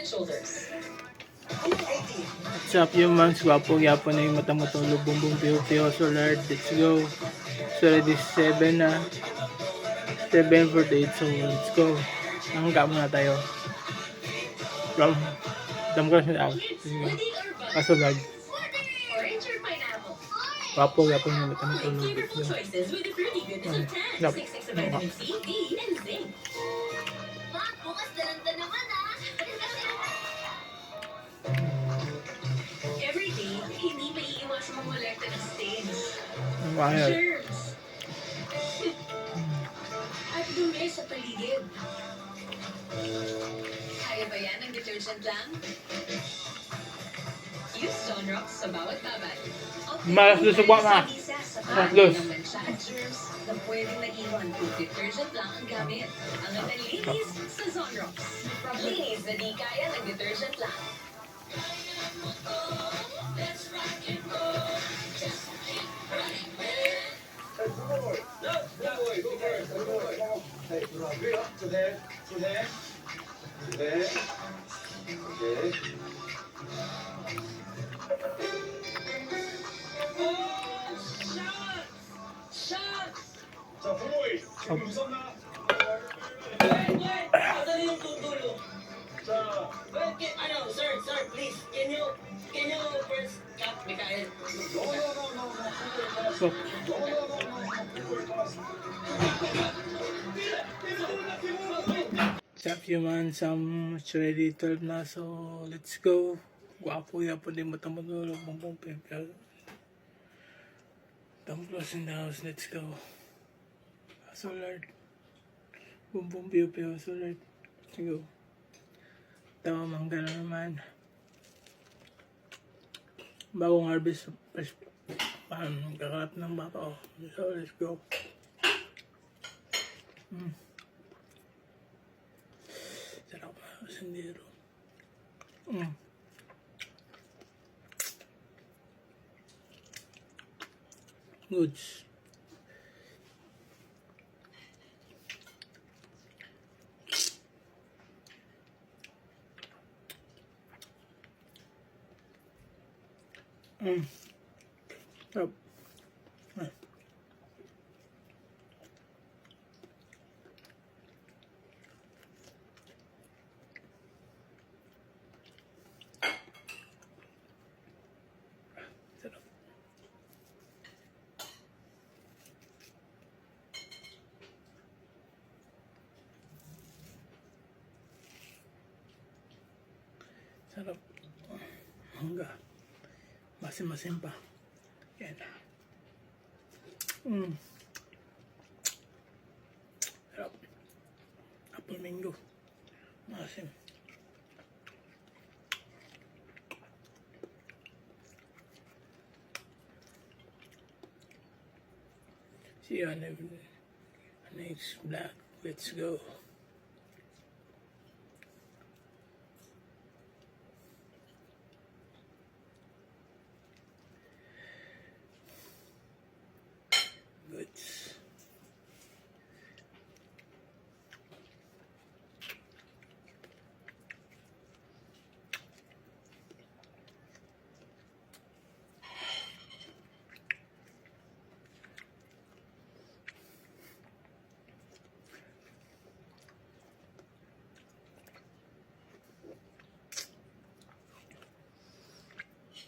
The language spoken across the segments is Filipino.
What's up humans? Gwapo gyapon na yung mata mo tong lubong piyo so Lord, let's go. So this 7 na. 7:48 so let's go. Nangga muna tayo. From Damgas na ako. Kaso vlog. Gwapo gyapon yung mata mo tong lubong. Yap. Everyday, hindi maiiwas mamolekta ng stains. Mahal. Germs. At dumi sa paligid. Kaya ba yan ang detergent lang? Use Zonrox sa bawat babad. Malas doon sa buwan na. Malas doon. At germs na pwedeng naiwan kung detergent lang ang gamit. Ang nalinis sa Zonrox. Linis na di kaya ng detergent lang. 자, 부모님, 지금 무섭나? Madali yung tutulo. 자, Ano, sir, please, can you first cut, Mikael? no, no, no, no, no, So, no, no, no, no, what's up humans? It's already 12 na so let's go. Gwapo yapon din mata mo tong lubong piyo. Damgas in the house, let's go. So Lord. Bumbong piyo so Lord. Let's go. Tawa mangga na naman. Bagong harvest. Kakalap ng baka ko. So let's go. Sarap na sendero. Goods. Sarap. Sarap. Sarap. Mangga. Masim-masim pa. Yan. Sarap. Apple mango. Masim. See you on the next vlog. Let's go. Goods.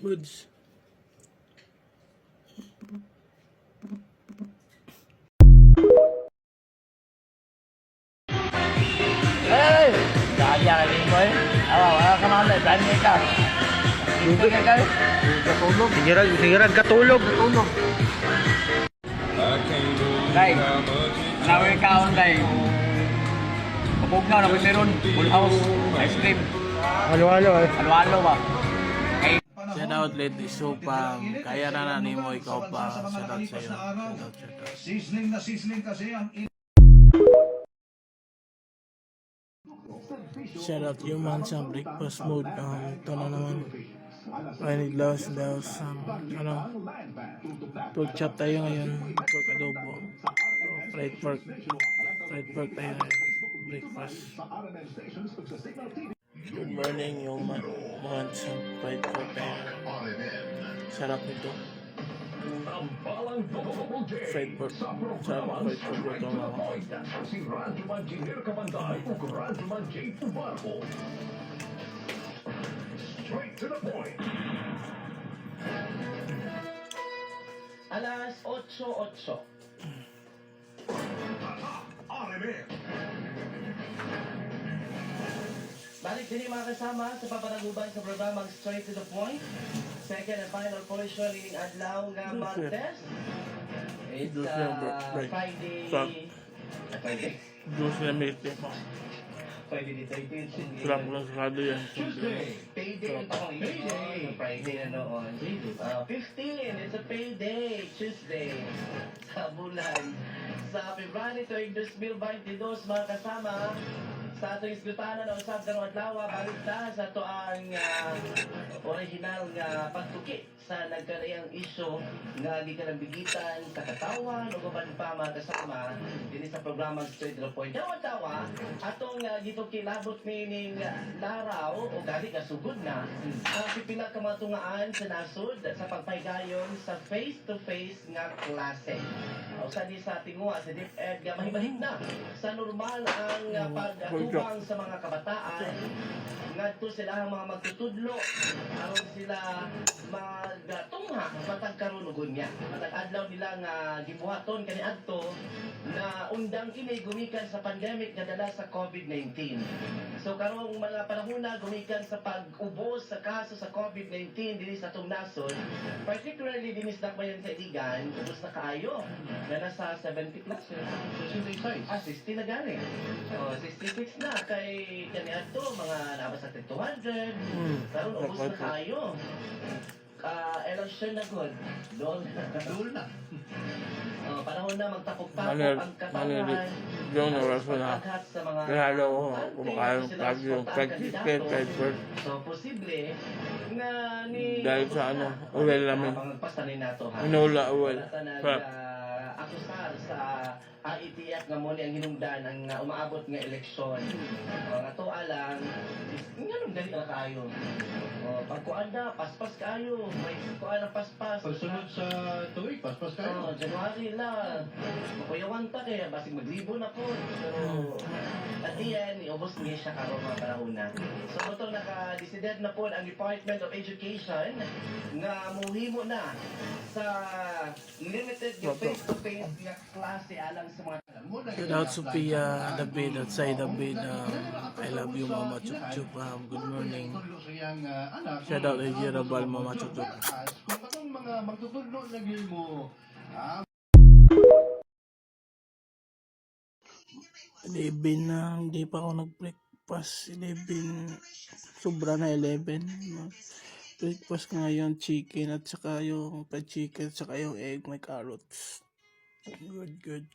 Goods. Hey! Kaya ka rin mo eh. Wala ka naman. Dahil nga ka. Dito ka ka. Katulog. Sigirag katulog. Katulog. Day. Nawin ka on day. Kapugnaw na meron. Full house. Ice cream. Halo-halo eh. Halo-halo ba? Shout out Lady Supang. Kaya na mo ikaw pa. Shout out sa'yo. Shout out. sizzling na sizzling kasi ang Shout out humans sa breakfast mode. Ito na naman. I need lost pork chop tayo ngayon. Pork adobo. Fried pork tayo ngayon. Breakfast. Good morning, yung mga fried pork. Sarap nito. Fried pork. Sarap ang fried pork ito mga. Si Radyo Engineer Kamanday ug Radyo J. Tubarco. Straight to the point. Alas 8:08. RMN. Balik din mga kasama sa papanaguban sa programang Straight to the Point. Second and final portion ng adlaw nga Martes. It's Friday. Friday. Juice na milk tea mo. Friday the 13th. Sarap lang sarado yan. Tuesday. Payday ito kong ito. Friday na noon. 15, it's a payday. Tuesday. Sa bulan. Sa February 2022, mga kasama, sa atong isgutana na usab karong adlaw balik na sa to ang original nga pagtuki sa nagkanayang isyu nga gikan bigitan sa katawan ug uban pa mga kasama dinhi sa programang Straight to the Point. Dawa atong gituki labot ning laraw o gali ka sugod na ang pipila ka mga tungaan sa nasud sa pagpaygayon sa face-to-face nga klase. Usa di sa tingwa sa DepEd nga mahibahig na sa normal ang pagtubang sa mga kabataan ngadto sila ang mga magtutudlo aron sila magtungha matag karon ug unya matag adlaw nila nga gibuhaton kaniadto na undang kini gumikan sa pandemic nga dala sa COVID-19. So karong mga panahon na gumikan sa pag-ubos sa kaso sa COVID-19 dinhi sa atong nasod, particularly dinhi sa Dakbayan sa Iligan, ubos na kaayo na nasa 70 plus 66 60 na gani. 66 na kay kaniadto mga nabas sa 200 karon ubos na kaayo. Election na good. Doon na. Panahon na magtapok-tapok ang katawan. Yung oras na. Paghat sa mga Lalo ko kumakain lagi yung fried pork. So, posible nga ni... Dahil sa ano, uwel namin. Pangpastanin nato ha. Inula uwel. Sarap. Akusar sa IETF nga mo ni ang hinungdan ang umaabot nga eleksyon. Nga to alang, nga nung dali na kayo. Pagkuan na, paspas kayo. May kuan na paspas. Pagsunod sa tuwig, paspas kayo. January lang. Makuyawan ta kaya basig maglibo na po. Pero at the end, iubos niya siya karon mga panahon na. So motor naka-decided na po ang Department of Education nga muhimo na sa limited face-to-face nga klase alang sa mga Shout out Sophia David outside David. I love you Mama Chup Chup. Good morning. Shout out Eji Rabal Mama Chup Chup. Kung katong mga magtutudlo lagi mo, 11 na, hindi pa ako nag-breakfast. 11, sobra na 11. Breakfast ko ngayon, chicken at saka yung fried chicken at saka yung egg, may carrots. Good.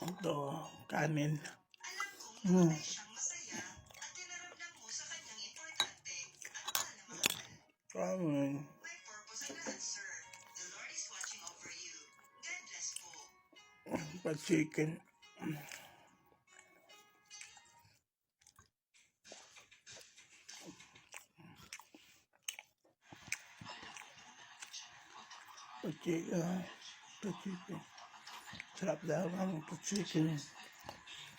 Ito, kanin. Kanin. Fried chicken. Chicken. Sarap daw ang chicken.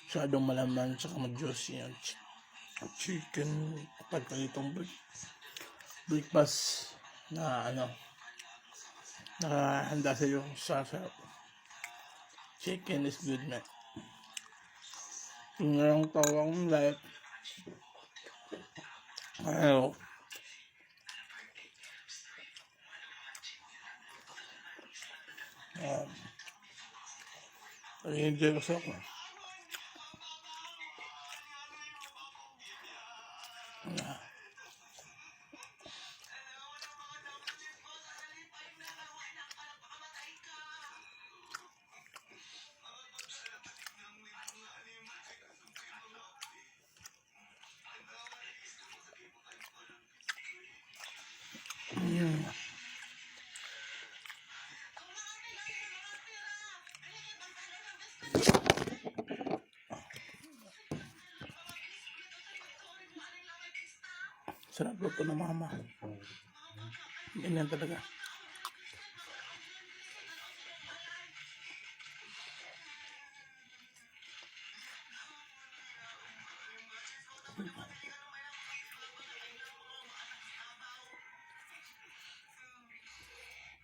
Masyadong malaman sa juicy yung chicken. Pagka itong breakfast na nakahanda sa yung sarap. Chicken is good, man. Yung lang tawang life. Enjoy ko sa ako. Sarap luto ng mama. Ganyan talaga.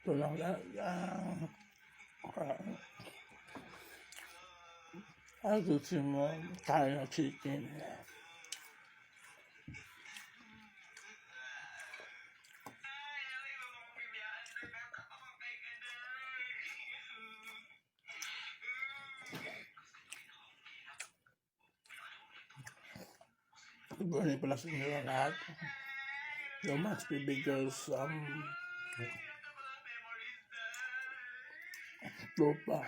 Ito lang gusto mo tayo ng chicken. Burning pala sa inyo lahat. You must be because tropa.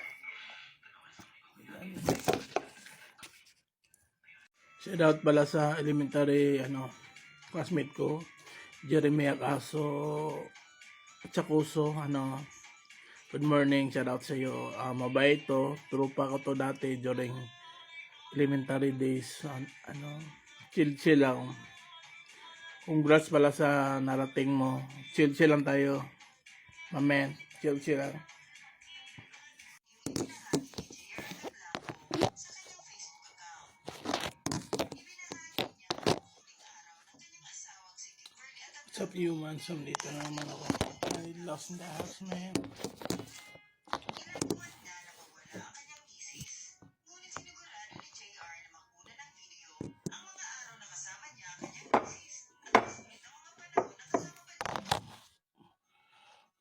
Shout out pala sa elementary classmate ko, Jeremy Acaso Chacuso. Good morning, shout out sa iyo. Mabait to, tropa ko to dati during elementary days. Chill lang. Congrats pala sa narating mo. Chill lang tayo. Mamen, chill lang. What's up, humans? Dito na naman ako. I lost in the house, man.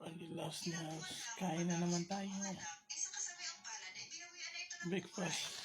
I lost in the house. Kain na naman tayo. Breakfast.